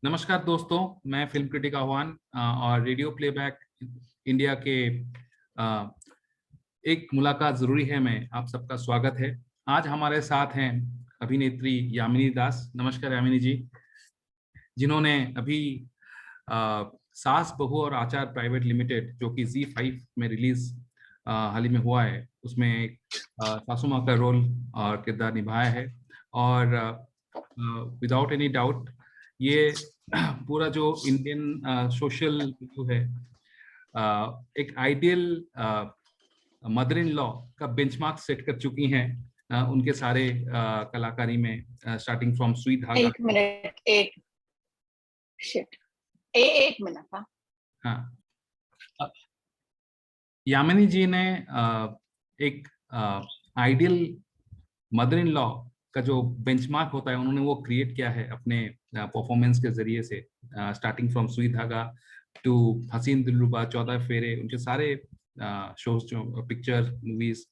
नमस्कार दोस्तों, मैं फिल्म क्रिटिक आह्वान और रेडियो प्लेबैक इंडिया के एक मुलाकात जरूरी है में आप सबका स्वागत है। आज हमारे साथ हैं अभिनेत्री यामिनी दास। नमस्कार यामिनी जी, जिन्होंने अभी सास बहू और आचार प्राइवेट लिमिटेड जो कि Z5 में रिलीज हाल ही में हुआ है, उसमें एक सासू माँ का रोल और किरदार निभाया है। और विदाउट एनी डाउट ये पूरा जो इंडियन सोशल इशू है, एक आइडियल मदर इन लॉ का बेंचमार्क सेट कर चुकी हैं उनके सारे कलाकारी में, स्टार्टिंग फ्रॉम सुई धागा। एक मिनट, एक मिनट। हाँ, यामिनी जी ने एक आइडियल मदर इन लॉ का जो बेंचमार्क होता है, उन्होंने वो क्रिएट किया है अपने परफॉर्मेंस के जरिए से, स्टार्टिंग फ्रॉम सुई धागा टू हसीन दिलरुबा, 14 फेरे, उनके सारे शोज जो पिक्चर मूवीज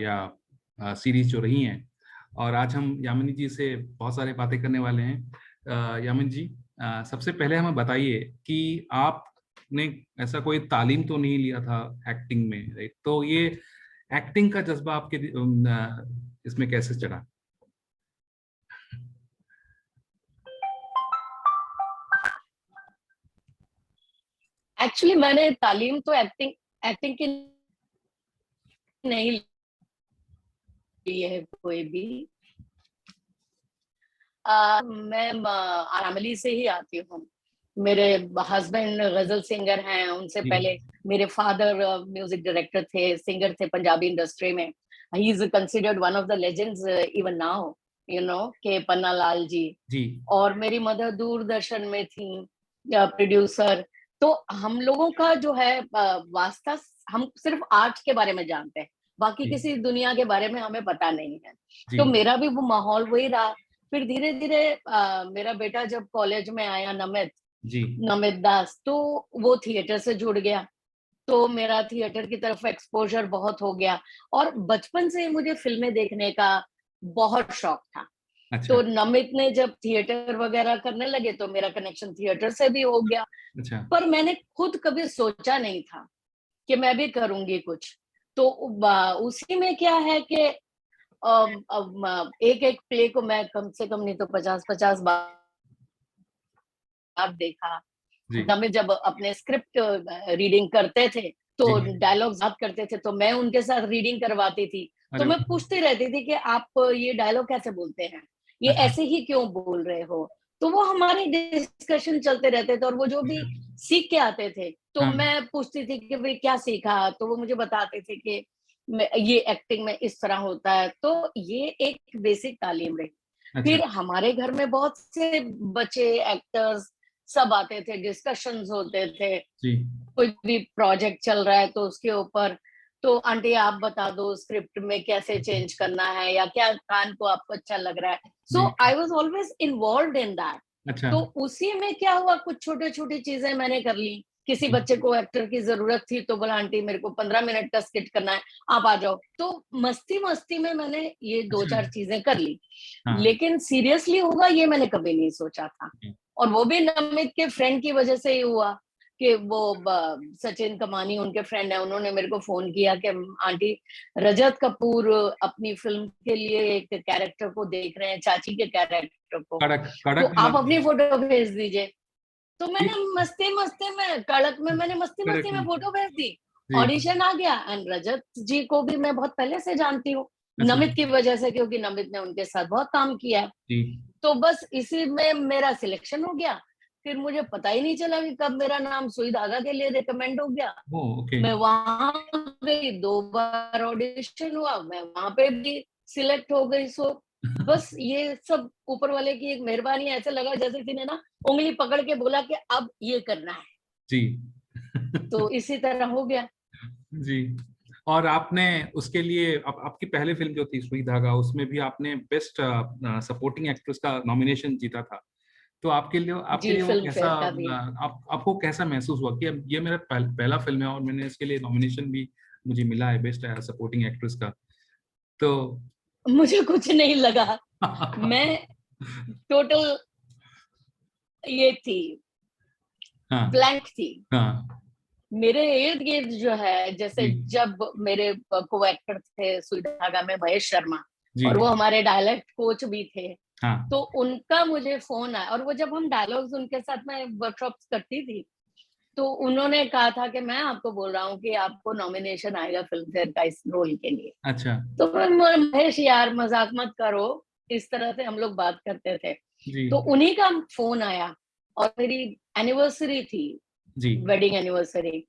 या सीरीज जो रही हैं। और आज हम यामिनी जी से बहुत सारे बातें करने वाले हैं। यामिनी जी, सबसे पहले हमें बताइए कि आपने ऐसा कोई तालीम तो नहीं लिया था एक्टिंग में, राइट? तो ये एक्टिंग का जज्बा आपके इसमें कैसे चढ़ा? एक्चुअली मैंने तालीम तो एक्टिंग की नहीं ली है कोई भी। मैं आरामली से ही आती हूँ। मेरे हस्बैंड गजल सिंगर हैं, उनसे पहले मेरे फादर म्यूजिक डायरेक्टर थे, सिंगर थे पंजाबी इंडस्ट्री में। He is considered one of the legends even now, you know, के पन्ना लाल जी। और मेरी मदर दूरदर्शन में थी प्रोड्यूसर। तो हम लोगों का जो है वास्ता, हम सिर्फ आर्ट के बारे में जानते हैं, बाकी किसी दुनिया के बारे में हमें पता नहीं है। तो मेरा भी वो माहौल वही रहा। फिर धीरे धीरे मेरा बेटा जब कॉलेज में आया, नमित दास, तो वो थिएटर से जुड़ गया। तो मेरा थिएटर की तरफ एक्सपोजर बहुत हो गया। और बचपन से मुझे फिल्में देखने का बहुत शौक था। अच्छा। तो नमित ने जब थिएटर वगैरह करने लगे तो मेरा कनेक्शन थिएटर से भी हो गया। अच्छा। पर मैंने खुद कभी सोचा नहीं था कि मैं भी करूंगी कुछ। तो उसी में क्या है कि एक एक प्ले को मैं कम से कम नहीं तो 50-50 बार देखा। नमित जब अपने स्क्रिप्ट रीडिंग करते थे तो डायलॉग्स याद करते थे, तो मैं उनके साथ रीडिंग करवाती थी। तो मैं पूछती रहती थी कि आप ये डायलॉग कैसे बोलते हैं, ये ऐसे ही क्यों बोल रहे हो। तो वो हमारे डिस्कशन चलते रहते थे, और वो जो भी सीख के आते थे तो मैं पूछती थी कि भाई क्या सीखा, तो वो मुझे बताते थे कि ये एक्टिंग में इस तरह होता है। तो ये एक बेसिक तालीम रही। फिर हमारे घर में बहुत से बच्चे एक्टर्स सब आते थे, डिस्कशंस होते थे। कोई भी प्रोजेक्ट चल रहा है तो उसके ऊपर, तो आंटी आप बता दो स्क्रिप्ट में कैसे चेंज करना है, या क्या कान को आपको अच्छा लग रहा है। So I was always involved in that. तो उसी में क्या हुआ, कुछ छोटी छोटी चीजें मैंने कर ली। किसी बच्चे को एक्टर की जरूरत थी तो बोला आंटी मेरे को 15 मिनट का स्किट करना है, आप आ जाओ। तो मस्ती मस्ती में मैंने ये 2-4 चीजें कर ली। लेकिन सीरियसली होगा ये मैंने कभी नहीं सोचा था। और वो भी नमित के फ्रेंड की वजह से ही हुआ कि वो सचिन कमानी उनके फ्रेंड है, उन्होंने मेरे को फोन किया कि आंटी रजत कपूर अपनी फिल्म के लिए एक कैरेक्टर को देख रहे हैं, चाची के कैरेक्टर को, तो आप अपनी फोटो भेज दीजिए। तो मैंने मस्ती मस्ती में फोटो भेज दी। ऑडिशन आ गया, एंड रजत जी को भी मैं बहुत पहले से जानती हूँ नमित की वजह से, क्योंकि नमित ने उनके साथ बहुत काम किया है। तो बस इसी में मेरा सिलेक्शन हो गया। फिर मुझे पता ही नहीं चला कि कब मेरा नाम सुई धागा के लिए रिकमेंड हो गया। मैं वहां गई, 2 बार ऑडिशन हुआ, मैं वहां पे भी सिलेक्ट हो गई। सो बस ये सब ऊपर वाले की एक मेहरबानी। ऐसे लगा जैसे किसी ने ना उंगली पकड़ के बोला कि अब ये करना है जी। तो इसी तरह हो गया जी। और आपने उसके लिए आपकी पहली फिल्म जो थी सुई धागा, उसमें भी आपने बेस्ट सपोर्टिंग एक्ट्रेस का नॉमिनेशन जीता था। तो आपके लिए वो कैसा, आपको कैसा महसूस हुआ कि ये मेरा पहला फिल्म है और मैंने इसके लिए नॉमिनेशन भी मुझे मिला है बेस्ट सपोर्टिंग एक्ट्रेस का? तो मुझे कुछ नहीं लगा। मैं टोटल ये थी, हाँ ब्लैंक थी। हाँ मेरे इर्द गिर्द जो है, जैसे जी जब मेरे को एक्टर थे सुई धागा में महेश शर्मा, जी और वो हमारे डायलेक्ट कोच भी थे, हाँ तो उनका मुझे फोन आया, और वो जब हम डायलॉग्स उनके साथ में वर्कशॉप्स करती थी, तो उन्होंने कहा था कि मैं आपको बोल रहा हूँ कि आपको नॉमिनेशन आएगा फिल्म फेयर का इस रोल के लिए। अच्छा तो महेश यार मजाक मत करो, इस तरह से हम लोग बात करते थे। जी तो उन्हीं का फोन आया, और मेरी एनिवर्सरी थी, जी वेडिंग एनिवर्सरी।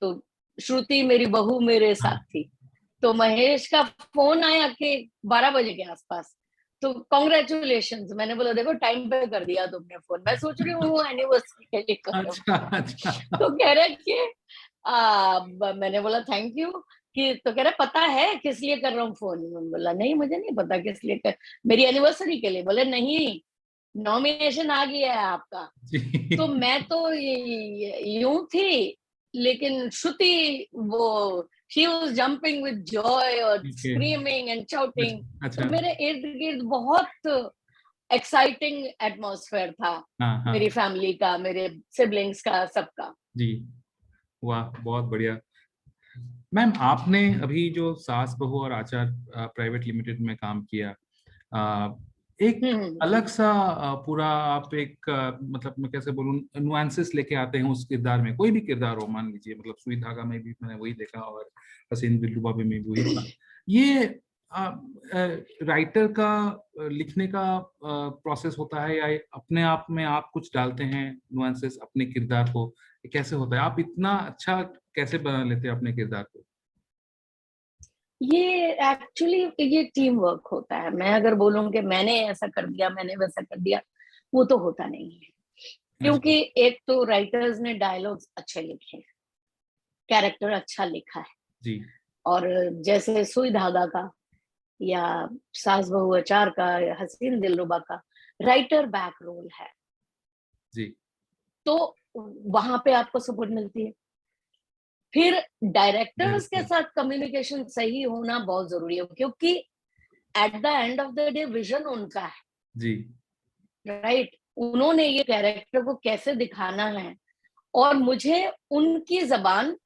तो श्रुति मेरी बहू मेरे साथ थी, तो महेश का फोन आया कि 12 बजे के आसपास, तो कॉन्ग्रेचुलेशन। मैंने बोला देखो टाइम पे कर दिया तुमने फोन, मैं सोच रही हूँ एनिवर्सरी के लिए कर रहा अच्छा हूँ। अच्छा तो कह रहे कि मैंने बोला थैंक यू, कि तो कह रहे पता है किस लिए कर रहा हूँ फोन। मैंने बोला नहीं मुझे नहीं पता किस लिए कर, मेरी एनिवर्सरी के लिए। बोले नहीं, नॉमिनेशन आ गया है आपका। तो जी मैं तो यूं थी, लेकिन श्रुति वो she was jumping with Joy और ठीक है स्क्रीमिंग एंड शाउटिंग। अच्छा तो अच्छा मेरे इर्द गिर्द बहुत एक्साइटिंग एटमॉस्फेयर था, हाँ हाँ मेरी फैमिली का, मेरे सिबलिंग्स का, सबका। जी वाह बहुत बढ़िया। मैम आपने अभी जो सास बहू और आचार प्राइवेट लिमिटेड में काम किया, अ, एक हम्म अलग सा पूरा आप एक मतलब मैं कैसे बोलूं नुआंसेस लेके आते हैं उस किरदार में, कोई भी किरदार हो मान लीजिए, मतलब सुई धागा में भी मैंने वही देखा और हसीन दिलरुबा में भी वही था। ये राइटर का लिखने का प्रोसेस होता है या अपने आप में आप कुछ डालते हैं नुआंसेस अपने किरदार को, ये कैसे होता है, आप इतना अच्छा कैसे बना लेते हैं अपने किरदार को? ये एक्चुअली ये टीम वर्क होता है। मैं अगर बोलूं कि मैंने ऐसा कर दिया, मैंने वैसा कर दिया, वो तो होता नहीं है। अच्छा क्योंकि एक तो राइटर्स ने डायलॉग्स अच्छे लिखे हैं, कैरेक्टर अच्छा लिखा है, जी और जैसे सुई धागा का या सास बहू अचार का या हसीन दिलरुबा का राइटर बैक रोल है, जी तो वहां पे आपको सपोर्ट मिलती है। फिर डायरेक्टर्स के डायरेक्टर साथ कम्युनिकेशन सही होना बहुत जरूरी है, क्योंकि at the end of the day vision उनका है, जी राइट। उन्होंने ये कैरेक्टर को कैसे दिखाना है, और मुझे उनकी जबान,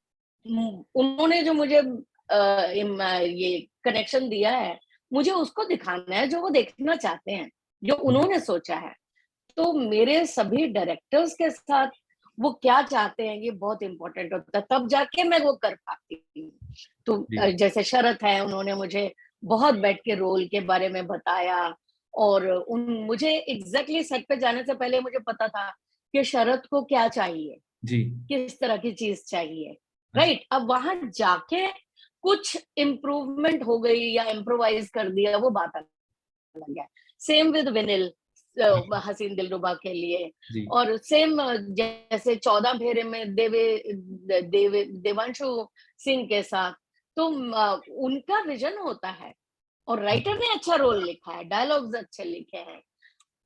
उन्होंने जो मुझे ये कनेक्शन दिया है, मुझे उसको दिखाना है जो वो देखना चाहते हैं, जो उन्होंने सोचा है। तो मेरे सभी डायरेक्टर्स के साथ वो क्या चाहते हैं ये बहुत इंपॉर्टेंट होता है, तब जाके मैं वो कर पाती हूँ। तो जी जैसे शरत है, उन्होंने मुझे बहुत बैठ के रोल के बारे में बताया, और उन मुझे एग्जैक्टली सेट पे जाने से पहले मुझे पता था कि शरत को क्या चाहिए, जी किस तरह की चीज चाहिए, अच्छा राइट। अब वहां जाके कुछ इम्प्रूवमेंट हो गई या इम्प्रोवाइज कर दिया, वो बात अलग है। सेम विद विनिल, हसीन दिलरुबा के लिए। जी और सेम जैसे 14 फेरे में देवांशु सिंह के साथ, तो उनका विजन होता है, और राइटर ने अच्छा रोल लिखा है, डायलॉग्स अच्छे लिखे हैं।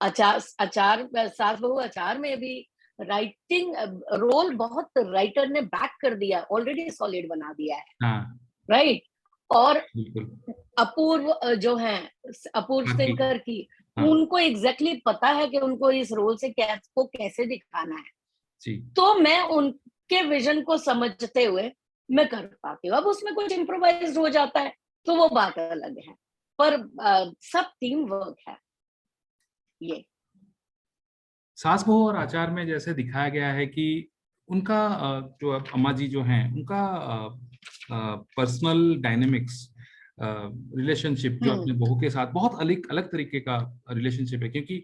अचार अचार सास बहू अचार में भी राइटिंग रोल बहुत राइटर ने बैक कर दिया, ऑलरेडी सॉलिड बना दिया है, हाँ राइट। और बिल्कुल अपूर्व जो है, अपूर्व बाकी सिंकर की, हाँ उनको एग्जैक्टली पता है कि उनको इस रोल से को कैसे दिखाना है। जी तो मैं उनके विजन को समझते हुए मैं कर पाती हूँ। अब उसमें कुछ इम्प्रोवाइज हो जाता है तो वो बात अलग है, पर सब टीम वर्क है ये। सास बहू और आचार में जैसे दिखाया गया है कि उनका जो अम्मा जी जो हैं उनका पर्सनल डायनेमिक्स रिलेशनशिप जो अपने हम्म बहू के साथ बहुत अलग अलग तरीके का रिलेशनशिप है, क्योंकि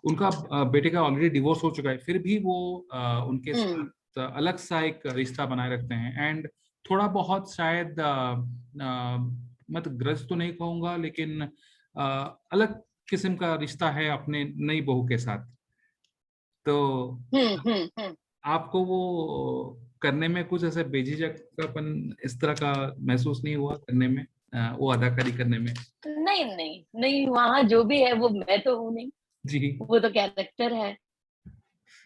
उनका बेटे का ऑलरेडी डिवोर्स हो चुका है, फिर भी वो उनके हम्म साथ अलग सा एक रिश्ता बनाए रखते हैं, एंड थोड़ा बहुत शायद मैं तो ग्रज तो नहीं कहूंगा, लेकिन अलग किस्म का रिश्ता है अपने नई बहू के साथ। तो हम्म। आपको वो करने में कुछ ऐसे बेझिझकपन इस तरह का महसूस नहीं हुआ करने में, वो अदाकारी करने में? नहीं नहीं नहीं, वहां जो भी है वो मैं तो हूं नहीं, जी वो तो कैरेक्टर है।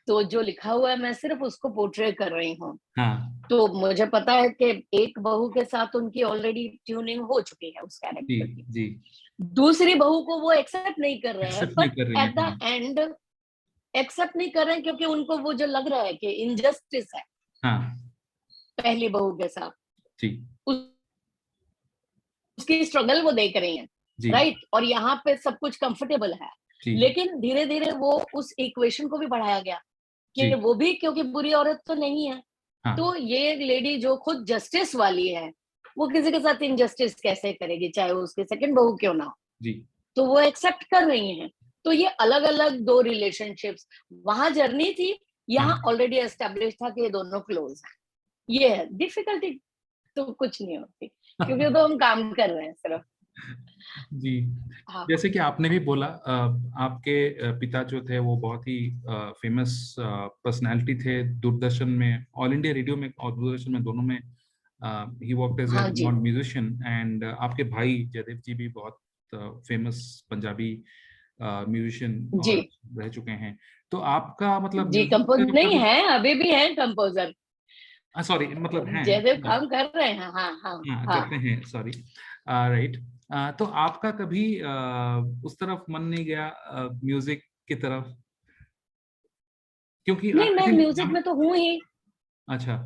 तो जो लिखा हुआ है मैं सिर्फ उसको पोर्ट्रे कर रही हूँ। हाँ तो मुझे पता है कि एक बहू के साथ उनकी ऑलरेडी ट्यूनिंग हो चुकी है उस जी कैरेक्टर की, जी दूसरी बहू को वो एक्सेप्ट नहीं कर रहे हैं, एक्सेप्ट नहीं बट कर रही एट द है। एंड एक्सेप्ट नहीं कर रहे हैं क्योंकि उनको वो जो लग रहा है कि इनजस्टिस है हाँ पहली बहू के साथ, जी उसकी स्ट्रगल वो देख रही हैं, जी राइट। और यहाँ पे सब कुछ कंफर्टेबल है, जी लेकिन धीरे धीरे वो उस इक्वेशन को भी बढ़ाया गया कि जी वो भी क्योंकि बुरी औरत तो नहीं है, हाँ तो ये लेडी जो खुद जस्टिस वाली है वो किसी के साथ इनजस्टिस कैसे करेगी, चाहे वो उसके सेकंड बहू क्यों ना हो। जी तो वो एक्सेप्ट कर रही हैं। तो ये अलग अलग दो रिलेशनशिप्स, वहां जर्नी थी, हाँ यहाँ ऑलरेडी एस्टेब्लिश था कि ये दोनों क्लोज हैं। ये है डिफिकल्टी, तो कुछ नहीं होती क्योंकि तो हम काम कर रहे हैं सिर्फ। जी हाँ जैसे कि आपने भी बोला आपके पिता जो थे वो बहुत ही फेमस पर्सनालिटी थे दूरदर्शन में, ऑल इंडिया रेडियो में और दूरदर्शन में, दोनों में ही वर्कड एज ए हाँ जी म्यूजिशियन। एंड आपके भाई जयदेव जी भी बहुत फेमस पंजाबी म्यूजिशियन जी और रह चुके हैं। तो आपका मतलब जी, म्यूजिक कंपोज का नहीं भी, है, अभी भी है कंपोजर, सॉरी मतलब हैं, जयदेव काम कर रहे हैं, हाँ हाँ हाँ हाँ। करते हैं, सॉरी, राइट। तो आपका कभी उस तरफ मन नहीं गया म्यूजिक की तरफ, क्योंकि नहीं, आई मैं थिंक म्यूजिक में तो हूँ ही, अच्छा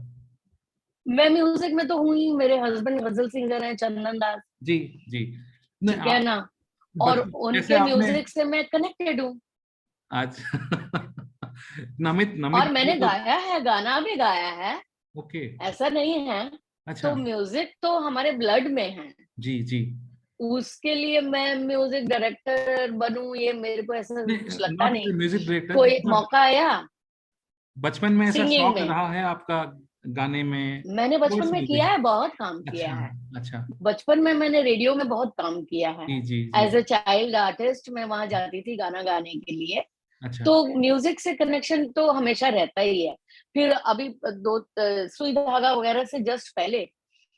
मैं म्यूजिक में तो हूँ ही, मेरे हस्बैंड गजल सिंगर हैं चंदन दास, जी जी। नहीं ठीक है आप ना। और जैसे उनके आपने म्यूजिक से मैं कनेक्टेड हूँ। आज नमित नमित और जी मैंने तो गाया है, गाना भी गाया है, ओके, ऐसा नहीं है। अच्छा तो म्यूजिक तो हमारे ब्लड में है, जी जी। उसके लिए मैं म्यूजिक डायरेक्टर बनूं ये मेरे को ऐसा कुछ नहीं लगता नॉट नहीं। म्यूजिक डायरेक्टर, कोई मतलब मौका आया बचपन में ऐसा सिंगिंग शौक में, रहा है आपका गाने में, मैंने बचपन वॉइस में किया म्यूजिक? है, बहुत काम किया अच्छा है। अच्छा बचपन में मैंने रेडियो में बहुत काम किया है, जी जी जी एज ए चाइल्ड आर्टिस्ट मैं वहां जाती थी गाना गाने के लिए। अच्छा तो म्यूजिक से कनेक्शन तो हमेशा रहता ही है। फिर अभी दो सुई धागा वगैरह से जस्ट पहले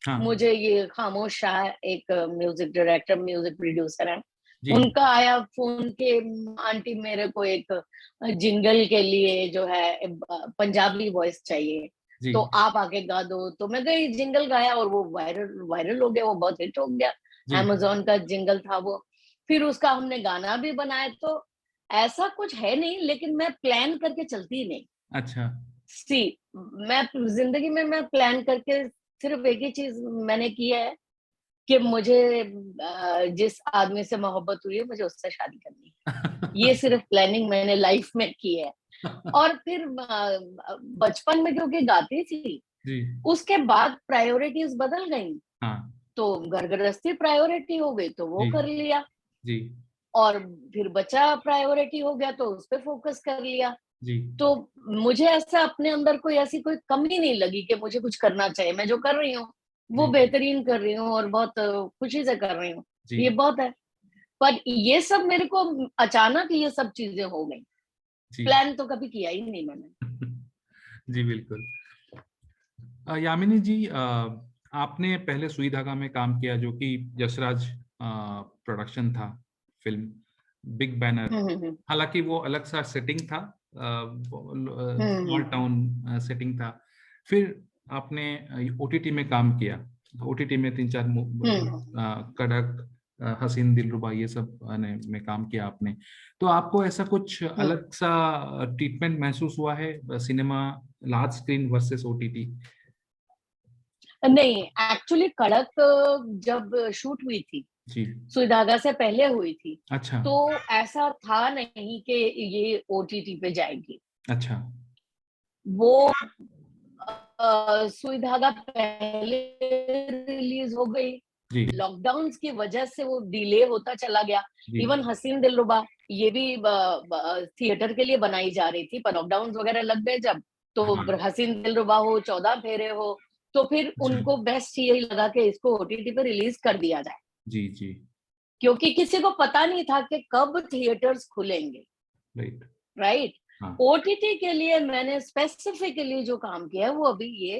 हाँ मुझे ये खामोश शाह, एक म्यूजिक डायरेक्टर म्यूजिक प्रोड्यूसर है, जी उनका आया फोन के, आंटी मेरे को एक जिंगल के लिए जो है पंजाबी वॉइस चाहिए, जी तो आप आके गा दो। तो मैं गई, जिंगल गाया और वो वायरल वायरल हो गया, वो बहुत हिट हो गया। जी amazon का जिंगल था वो। फिर उसका हमने गाना भी बनाया। तो ऐसा कुछ है नहीं, लेकिन मैं प्लान करके चलती ही नहीं। अच्छा सी, मैं जिंदगी में मैं प्लान करके सिर्फ एक ही चीज मैंने की है कि मुझे जिस आदमी से मोहब्बत हुई है मुझे उससे शादी करनी है। ये सिर्फ प्लानिंग मैंने लाइफ में की है। और फिर बचपन में क्योंकि गाती थी, जी उसके बाद प्रायोरिटीज बदल गई। हाँ तो घर गृहस्थी प्रायोरिटी हो गई तो वो जी कर लिया, जी और फिर बच्चा प्रायोरिटी हो गया तो उस पर फोकस कर लिया। जी तो मुझे ऐसा अपने अंदर कोई ऐसी कोई कमी नहीं लगी कि मुझे कुछ करना चाहिए। मैं जो कर रही हूँ वो जी बेहतरीन कर रही हूँ और बहुत खुशी से कर रही हूँ, जी ये बहुत है। पर ये सब मेरे को अचानक ये सब चीजें हो गई, जी प्लान तो कभी किया ही नहीं मैंने। जी बिल्कुल। यामिनी जी आपने पहले सुई धागा में काम किया जो कि यशराज प्रोडक्शन था, फिल्म बिग बैनर। हम्म। हालांकि वो अलग सा सेटिंग था, स्मॉल हम्म। टाउन सेटिंग था। फिर आपने ओटीटी में काम किया, ओटीटी में 3-4 हम्म। कड़क, हसीन दिलरुबा, ये सब में काम किया आपने। तो आपको ऐसा कुछ हम्म। अलग सा ट्रीटमेंट महसूस हुआ है cinema, large screen versus OTT? नहीं, एक्चुअली कड़क जब शूट हुई थी, जी सुई धागा से पहले हुई थी, अच्छा तो ऐसा था नहीं कि ये ओटीटी पे जाएगी। अच्छा वो सुई धागा पहले रिलीज हो गई, जी लॉकडाउन की वजह से वो डिले होता चला गया। जी इवन हसीन दिलरुबा ये भी थिएटर के लिए बनाई जा रही थी, पर लॉकडाउन वगैरह लग गए जब, तो हाँ हसीन दिलरुबा हो, 14 फेरे हो, तो फिर अच्छा उनको बेस्ट यही लगा कि इसको ओटीटी पे रिलीज कर दिया जाए, जी जी क्योंकि किसी को पता नहीं था कि कब थिएटर्स खुलेंगे, राइट राइट। हाँ ओटीटी के लिए मैंने स्पेसिफिकली जो काम किया है वो अभी ये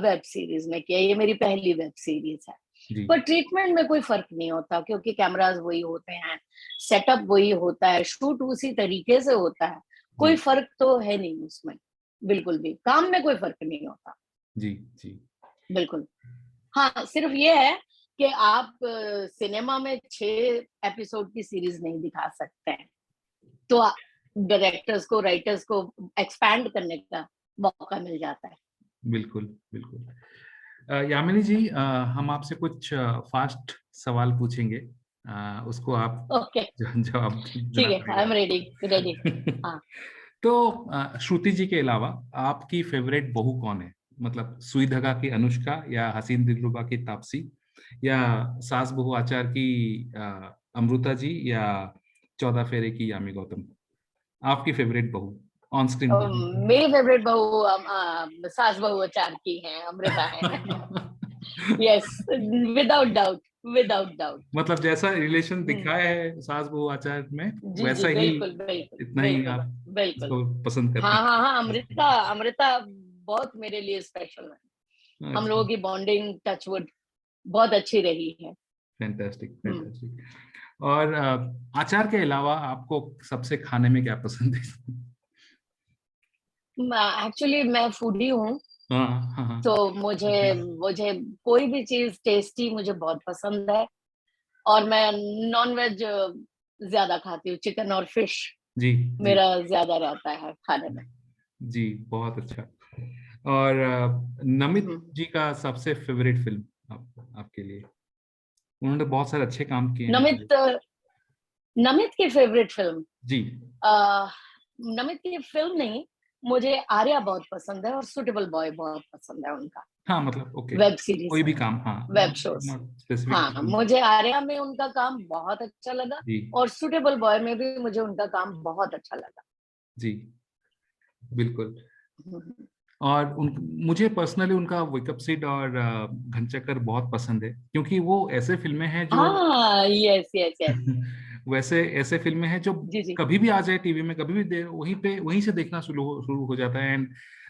वेब सीरीज में किया, ये मेरी पहली वेब सीरीज है। जी पर ट्रीटमेंट में कोई फर्क नहीं होता क्योंकि कैमरास वही होते हैं, सेटअप वही होता है, शूट उसी तरीके से होता है, जी कोई फर्क तो है नहीं उसमें, बिल्कुल भी काम में कोई फर्क नहीं होता, जी जी बिल्कुल। हाँ, सिर्फ ये है कि आप सिनेमा में 6 एपिसोड की सीरीज नहीं दिखा सकते हैं, तो डायरेक्टर्स को, राइटर्स को एक्सपैंड करने का मौका मिल जाता है। बिल्कुल, बिल्कुल। यामिनी जी, हम आपसे कुछ फास्ट सवाल पूछेंगे, उसको आप ओके, जवाब ठीक देना है, आई एम रेडी, रेडी। पड़ेगा। हाँ, तो श्रुति जी के अलावा आपकी फेवरेट बहू कौन है? मतलब सुई धागा की अनुष्का, या हसीन दिलरुबा की तापसी, या सास बहू आचार की अमृता जी, या 14 फेरे की यामी गौतम? आपकी फेवरेट बहू ऑन स्क्रीन बहू? मेरी फेवरेट बहू सास बहू आचार की है, अमृता है। Yes, without doubt, without doubt. मतलब जैसा रिलेशन दिखाया है सास बहू आचार में, जी जी, वैसा ही, बिल्कुल बिल्कुल इतना ही बिल्कुल आप बिल्कुल। इसको पसंद करते हाँ हाँ हाँ, अमृता, अमृता बहुत मेरे लिए स्पेशल है। हैं? हम अच्छा, लोगों की बॉन्डिंग टचवुड बहुत अच्छी रही है। फैंटास्टिक, हम्म। फैंटास्टिक। और अचार के अलावा आपको सबसे खाने में क्या पसंद है? एक्चुअली मैं फूडी हूँ, हाँ, हाँ, हाँ। तो मुझे मुझे कोई भी चीज टेस्टी मुझे बहुत पसंद है। और मैं नॉन वेज ज्यादा खाती हूँ, चिकन और फिश जी, जी, मेरा ज्यादा रहता है खाने में। जी, बहुत अच्छा। और नमित हम्म। जी का सबसे फेवरेट फिल्म आपके लिए? उन्होंने बहुत सारे अच्छे काम किए हैं। नमित, नमित की फेवरेट फिल्म, जी, अ, नमित की फिल्म नहीं, मुझे आर्या बहुत पसंद है और सुटेबल बॉय बहुत पसंद है उनका, हाँ, मतलब ओके, वेब सीरीज कोई भी में, काम, हाँ, web not shows. Not specific. हाँ, मुझे आर्या में उनका काम बहुत अच्छा लगा, जी, और सुटेबल बॉय में भी मुझे उनका काम बहुत अच्छा लगा। जी, बिल्कुल। हम्म। और मुझे पर्सनली उनका वेकअप सीट और घनचक्कर बहुत पसंद है, क्योंकि वो ऐसे फिल्में हैं जो हाँ, यस यस यस। वैसे ऐसे फिल्में हैं जो जी जी, कभी भी आ जाए टीवी में, कभी भी वहीं से देखना शुरू हो जाता है। एंड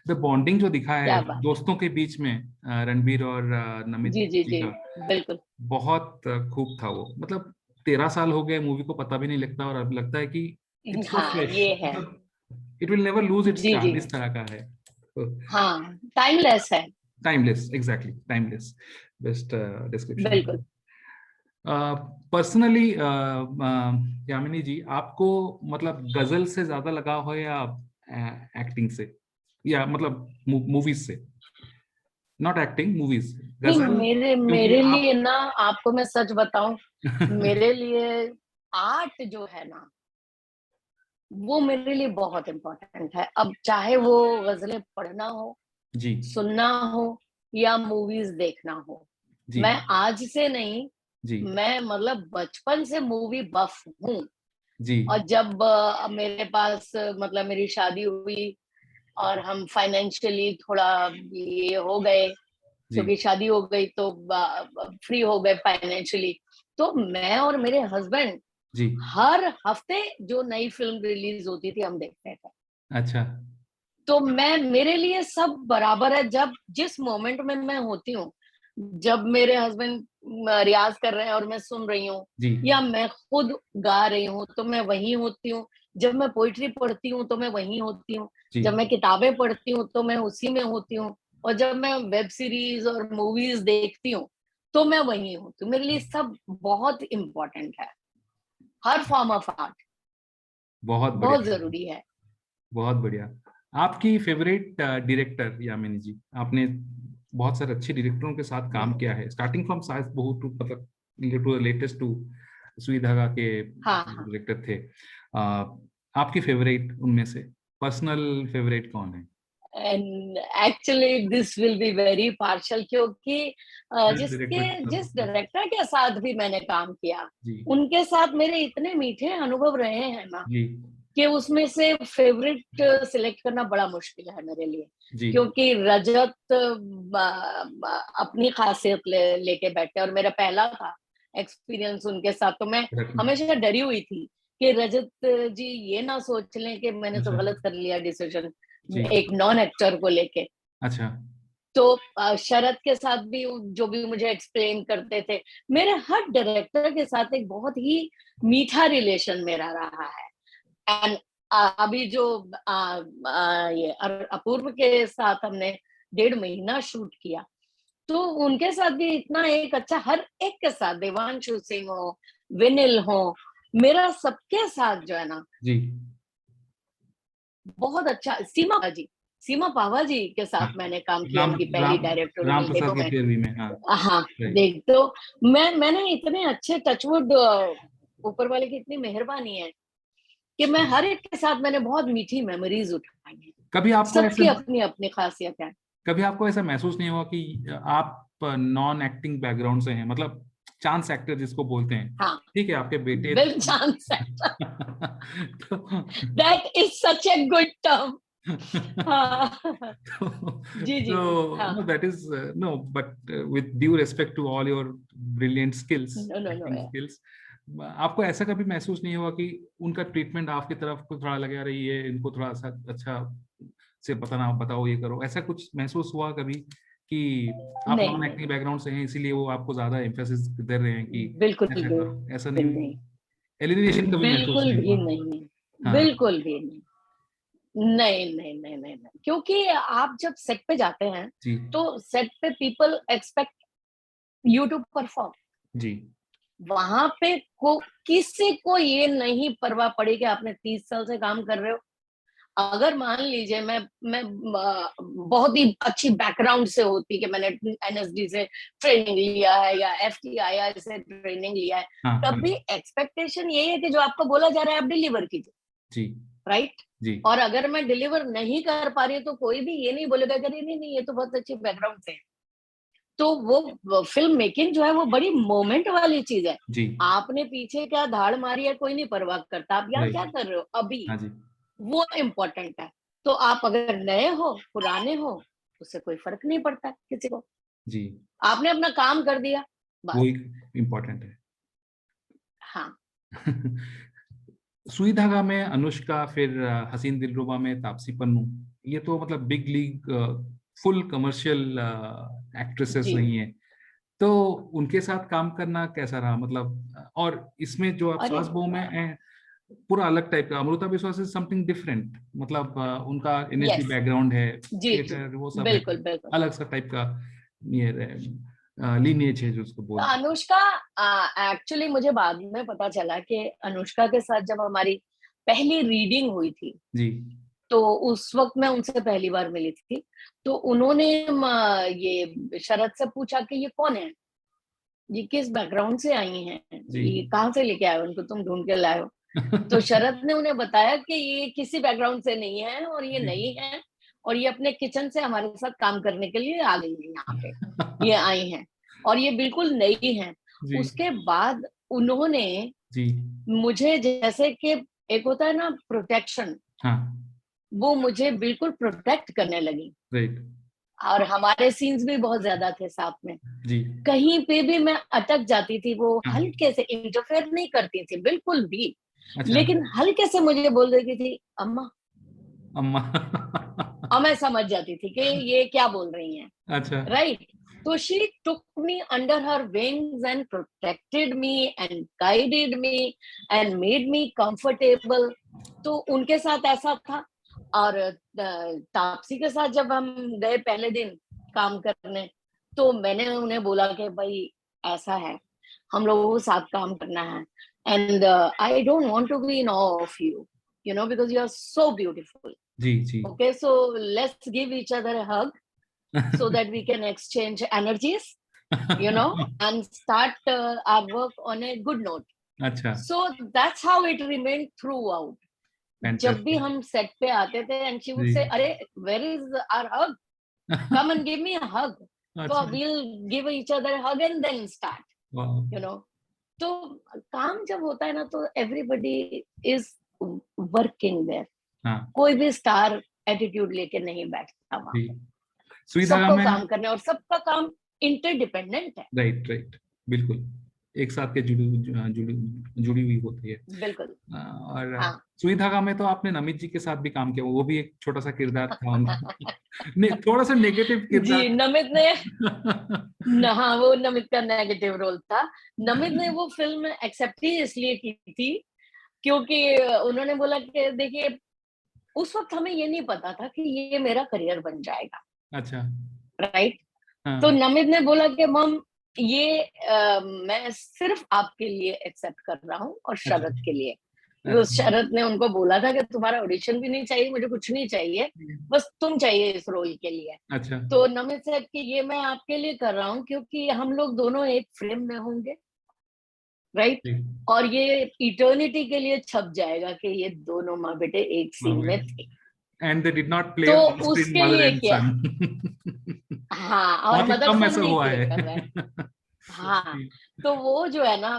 द बॉन्डिंग जो दिखा है क्या बात। दोस्तों के बीच में, रणबीर और नमित जी जी जी जी, का, बिल्कुल। बहुत खूब था वो। मतलब 13 साल हो गए मूवी को, पता भी नहीं लगता, और अब लगता है कि इट्स सो हाँ, फ्रेश। ये है। मतलब it will never lose its जी जी, चार्म, इस तरह का है। हाँ, टाइमलेस है। Timeless, exactly, timeless, best description. बिल्कुल। पर्सनली यामिनी जी, आपको मतलब गजल से ज्यादा लगाव है, या एक्टिंग से, या मतलब मूवीज से? नॉट एक्टिंग, मूवीज, नहीं, गजल, मेरे क्योंकि मेरे आप लिए ना, आपको मैं सच बताऊं, मेरे लिए आर्ट जो है ना, वो मेरे लिए बहुत इम्पोर्टेंट है। अब चाहे वो गजलें पढ़ना हो, जी, सुनना हो, या मूवीज देखना हो, जी, मैं आज से नहीं, जी, मैं मतलब बचपन से मूवी बफ हूँ। जी, और जब मेरे पास मतलब मेरी शादी हुई और हम फाइनेंशियली थोड़ा ये हो गए, जी, क्योंकि शादी हो गई तो फ्री हो गए फाइनेंशियली, तो मैं और मेरे हस्बैंड जी, हर हफ्ते जो नई फिल्म रिलीज होती थी हम देखते थे। अच्छा, तो मैं, मेरे लिए सब बराबर है। जब जिस मोमेंट में मैं होती हूँ, जब मेरे हस्बैंड रियाज कर रहे हैं और मैं सुन रही हूँ, जी, या मैं खुद गा रही हूँ, तो मैं वहीं होती हूँ। जब मैं पोइट्री पढ़ती हूँ तो मैं वहीं होती हूँ। जी, जब मैं किताबें पढ़ती हूँ तो मैं उसी में होती हूँ। और जब मैं वेब सीरीज और मूवीज देखती हूँ तो मैं वहीं होती हूँ। मेरे लिए सब बहुत इम्पोर्टेंट है, हर फॉर्म ऑफ आर्ट बहुत बहुत बढ़िया, जरूरी है। बहुत बढ़िया। आपकी फेवरेट डायरेक्टर यामिनी जी? आपने बहुत सारे अच्छे डायरेक्टरों के साथ काम किया है, स्टार्टिंग फ्रॉम सास बहू टू, मतलब टू लेटेस्ट टू सुई धागा के हाँ हाँ। डायरेक्टर थे। आपकी फेवरेट उनमें से, पर्सनल फेवरेट कौन है? And actually this will be very partial, क्योंकि बेस्ट डायरेक्टर जिस सब। डायरेक्टर के साथ भी मैंने काम किया, जी, उनके साथ मेरे इतने मीठे अनुभव रहे हैं ना, जी, कि उसमें से फेवरेट सिलेक्ट करना बड़ा मुश्किल है मेरे लिए। जी, क्योंकि रजत अपनी खासियत लेके बैठे, और मेरा पहला था एक्सपीरियंस उनके साथ, तो मैं correct। हमेशा डरी हुई थी कि रजत जी ये ना सोच लें कि मैंने तो अच्छा, गलत कर लिया डिसीजन जी, एक नॉन एक्टर को लेके। अच्छा, तो शरद के साथ भी जो भी मुझे एक्सप्लेन करते थे, मेरे हर डायरेक्टर के साथ एक बहुत ही मीठा रिलेशन मेरा रहा है। एंड अभी जो ये अपूर्व के साथ हमने 1.5 महीना शूट किया, तो उनके साथ भी इतना एक अच्छा, हर एक के साथ, देवांशु सिंह हो, विनिल हो, मेरा सबके साथ जो है ना, जी, बहुत अच्छा। सीमा पावा जी के हाँ, साथ मैंने काम किया राम उनकी पहली राम राम डायरेक्टोरियल प्रसाद डेब्यू की में। पेरवी में, हाँ हाँ, राइट। देख तो मैंने इतने अच्छे, टचवुड, ऊपर वाले की इतनी मेहरबानी है कि मैं हर एक के साथ मैंने बहुत मीठी मेमोरीज उठाई हैं। कभी आपको ऐसे सबकी अपनी अपनी खासियत है। कभी आपको ऐसा महसूस नहीं हुआ कि आप नॉन एक्टिंग बैकग्राउंड से हैं, मतलब चांस एक्टर जिसको बोलते हैं, हाँ, ठीक है, आपके बेटे बिल चांस है। तो that is such a good term. हाँ, जी जी, हाँ। no, that is no, but with due respect to all your brilliant skills, no no no. acting skills, आपको ऐसा कभी महसूस नहीं हुआ कि उनका ट्रीटमेंट आपकी तरफ को थोड़ा लगा रही है, इनको थोड़ा सा अच्छा से बताना, बताओ ये करो, ऐसा कुछ महसूस हुआ कभी कि आप नहीं नॉन नहीं, एक्टिंग बैकग्राउंड से हैं इसीलिए वो आपको ज्यादा एम्फेसिस दे रहे हैं कि बिल्कुल ऐसा भी करो, ऐसा नहीं हुआ? नहीं, एलिमिनेशन कभी महसूस बिल्कुल नहीं भी हुआ? नहीं, हाँ बिल्कुल भी नहीं। नहीं नहीं नहीं नहीं नहीं, क्योंकि आप जब सेट पे जाते हैं जी तो सेट पे people expect you to perform. जी वहां पे किसी को ये नहीं परवाह पड़ी कि आपने 30 साल से काम कर रहे हो। अगर मान लीजिए मैं बहुत ही अच्छी बैकग्राउंड से होती कि मैंने एनएसडी से ट्रेनिंग लिया है या एफटीआई से ट्रेनिंग लिया है, हाँ तब हाँ भी एक्सपेक्टेशन यही है कि जो आपको बोला जा रहा है आप डिलीवर कीजिए, जी राइट। जी और अगर मैं डिलीवर नहीं कर पा रही हूँ तो कोई भी ये नहीं बोलेगा कि नहीं नहीं, ये तो बहुत अच्छी बैकग्राउंड से है। तो वो फिल्म मेकिंग जो है वो बड़ी मोमेंट वाली चीज है। जी आपने पीछे क्या धाड़ मारी है कोई नहीं परवाह करता, आप यहाँ क्या राइट, कर रहे हो अभी, हाँ जी वो इम्पोर्टेंट है। तो आप अगर नए हो पुराने हो उससे कोई फर्क नहीं पड़ता किसी को। जी, आपने अपना काम कर दिया, वो बस। एक इम्पोर्टेंट है। हाँ सुई धागा में अनुष्का, फिर हसीन दिलरुबा में तापसी पन्नू, ये तो मतलब big league full commercial actresses जी। रही हैं, तो उनके साथ काम करना कैसा रहा, मतलब और इसमें जो आप अरे सास बहू में हैं, पूरा अलग टाइप का, अमृता विश्वास इज समथिंग डिफरेंट, मतलब उनका एनएसडी यस, बैकग्राउंड है, जी जी, थिएटर वो सब है, बिल्कुल बिल्कुल। अलग सा टाइप का ये लीनिएज है जो उसको तो बोलते अनुष्का, एक्चुअली मुझे बाद में पता चला कि अनुष्का के साथ जब हमारी पहली रीडिंग हुई थी हैं। जी तो उस वक्त मैं उनसे पहली बार मिली थी। तो उन्होंने ये शरद से पूछा कि ये कौन है, ये किस बैकग्राउंड से आई हैं, जी ये कहाँ से लेके आए हो, उनको तुम ढूंढ के लाए हो। तो शरद ने उन्हें बताया कि ये किसी बैकग्राउंड से नहीं है और ये जी नई है और ये अपने किचन से हमारे साथ काम करने के लिए आ गई है यहाँ पे, ये आई हैं और ये बिल्कुल नई हैं। जी उसके बाद उन्होंने जी मुझे जैसे कि एक होता है ना प्रोटेक्शन, हाँ वो मुझे बिल्कुल प्रोटेक्ट करने लगी। राइट और हमारे सीन्स भी बहुत ज्यादा थे साथ में, जी कहीं पे भी मैं अटक जाती थी वो हाँ हल्के से इंटरफेयर नहीं करती थी बिल्कुल भी, अच्छा लेकिन हल्के से मुझे बोल देती थी अम्मा। अम्मा और मैं समझ जाती थी कि ये क्या बोल रही हैं, अच्छा राइट। तो she took me under her wings and protected me and guided me and made me comfortable. तो उनके साथ ऐसा था। और तापसी के साथ जब हम गए पहले दिन काम करने, तो मैंने उन्हें बोला कि भाई ऐसा है, हम लोगों को साथ काम करना है and I don't want to be in awe of you, you know, because you are so beautiful. जी जी Okay, so let's give each other a hug so that we can exchange energies, you know, and start our work on a good note. अच्छा So that's how it remained throughout. जब भी fantastic हम set पे आते थे and she would ji say, अरे where is our hug? Come and give me a hug. So अच्छा we'll give each other a hug and then start, वाह you know. तो काम जब होता है ना तो everybody is working there. हाँ कोई भी स्टार एटीट्यूड लेके नहीं बैठता वहां जी पे। सुई धागा सबको में काम करना है और सबका काम इंटरडिपेंडेंट है। राइट राइट बिल्कुल एक साथ के जुड़ी हुई होती है। बिल्कुल। और हाँ सुई धागा में तो आपने नमित जी के साथ भी काम किया, वो भी एक छोटा सा किरदार था उनका ने, थोड़ा सा नेगेटिव जी, किरदार नमित ने, हाँ वो नमित का नेगेटिव रोल था। नमित ने वो फिल्म एक्सेप्ट ही इसलिए की थी क्योंकि उन्होंने बोला कि देखिए उस वक्त हमें ये नहीं पता था कि ये मेरा करियर बन जाएगा, अच्छा राइट। तो हाँ नमित ने बोला कि मम ये मैं सिर्फ आपके लिए एक्सेप्ट कर रहा हूँ और अच्छा शरद के लिए। उस शरद ने उनको बोला था कि तुम्हारा ऑडिशन भी नहीं चाहिए, मुझे कुछ नहीं चाहिए, बस तुम चाहिए इस रोल के लिए। अच्छा। तो नमित साहब कि ये मैं आपके लिए कर रहा हूँ क्योंकि हम लोग दोनों एक फ्रेम में होंगे, राइट, जी। और ये इटर्निटी के लिए छप जाएगा कि ये दोनों माँ बेटे एक सीन में थे। And they did not play तो on screen उसके mother लिए and किया, son. हाँ, और बहुत ही मदर कम सन ऐसा नहीं हुआ प्ले है। कर रहा है। हाँ, जी, तो वो जो है ना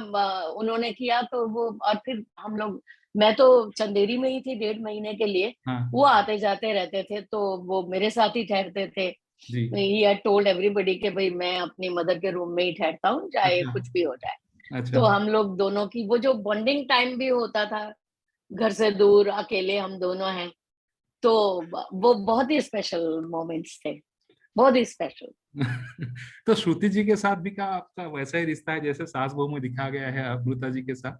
उन्होंने किया तो वो, और फिर हम लोग, मैं तो चंदेरी में ही थी 1.5 महीने के लिए, हाँ, वो आते जाते रहते थे तो वो मेरे साथ ही ठहरते थे। जी, ही हैड टोल्ड एवरीबॉडी कि भाई मैं अपनी मदर के रूम में ही ठहरता हूँ, चाहे अच्छा, कुछ भी हो जाए। अच्छा, तो हम लोग दोनों की वो जो बॉन्डिंग टाइम भी होता था, घर से दूर अकेले हम दोनों हैं, तो वो बहुत ही स्पेशल मोमेंट्स थे, बहुत ही स्पेशल। तो श्रुति जी के साथ भी का आपका वैसा ही रिश्ता है जैसे सास बहू में दिखा गया है अमृता जी के साथ,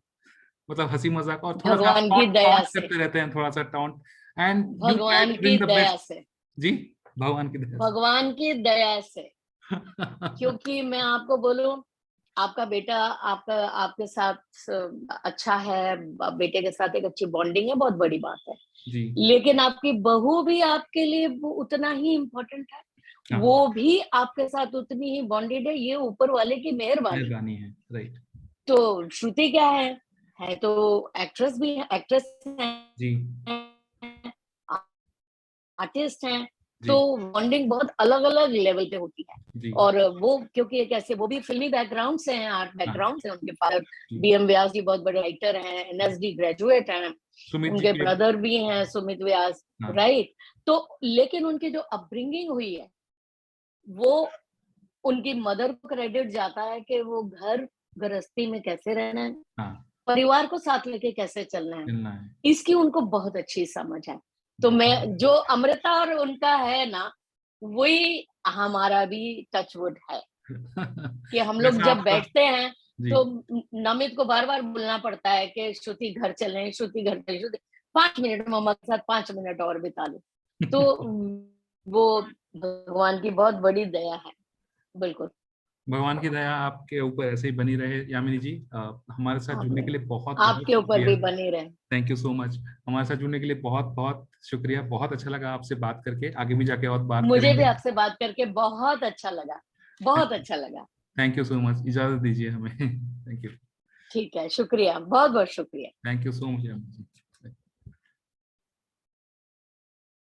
मतलब हंसी मजाक और थोड़ा सा भगवान की टॉन्ट दया टॉन्ट से, करते रहते हैं, थोड़ा सा टॉन्ट, एंड यू ट्राई भगवान टू की ब्रिंग द दया बेस्ट। से, जी, भगवान की दया भगवान की दया से। से। क्योंकि मैं आपको बोलूं, आपका बेटा आपका आपके साथ अच्छा है, बेटे के साथ एक अच्छी बॉन्डिंग है, बहुत बड़ी बात है। जी, लेकिन आपकी बहू भी आपके लिए वो उतना ही इम्पोर्टेंट है, हाँ, वो भी आपके साथ उतनी ही बॉन्डेड है, ये ऊपर वाले की मेहरबानी। मेहरबानी है, राइट। तो श्रुति क्या है तो एक्ट्रेस भी है, एक्ट्रेस है, जी, आर्टिस्ट हैं, तो जी, बॉन्डिंग बहुत अलग अलग लेवल पे होती है। जी, और वो क्योंकि कैसे वो भी फिल्मी बैकग्राउंड से हैं, आर्ट हाँ, बैकग्राउंड से, उनके फादर जी, बीएम व्यास जी बहुत बड़े राइटर हैं, एनएसडी ग्रेजुएट हैं, सुमित जी उनके के, ब्रदर भी हैं सुमित व्यास, हाँ, राइट। तो लेकिन उनकी जो अपब्रिंगिंग हुई है, वो उनकी मदर को क्रेडिट जाता है कि वो घर गृहस्थी में कैसे रहना है, हाँ, परिवार को साथ लेके कैसे चलना है, मिलना है, इसकी उनको बहुत अच्छी समझ है। तो मैं जो अमृता और उनका है ना, वही हमारा भी टचवुड है कि हम लोग वैसा जब आपका, बैठते हैं जी। तो नमित को बार बार बोलना पड़ता है कि श्रुति घर चलें, श्रुति घर चलें, श्रुति 5 मिनट मम्मा के साथ 5 मिनट और बिता लो। तो वो भगवान की बहुत बड़ी दया है, बिल्कुल। भगवान की दया आपके ऊपर ऐसे ही बनी रहे यामिनी जी। हमारे साथ जुड़ने के लिए बहुत बहुत आपके ऊपर शुक्रिया। भी बनी रहे। Thank you so much. हमारे साथ जुड़ने के लिए बहुत बहुत शुक्रिया। बहुत अच्छा लगा आपसे बात करके, आगे भी जाके और बात मुझे भी करेंगे। आपसे बात करके बहुत अच्छा लगा, बहुत अच्छा लगा। थैंक यू सो मच, इजाजत दीजिए हमें। Thank you. ठीक है, शुक्रिया, बहुत बहुत शुक्रिया। Thank you so much Yamini ji.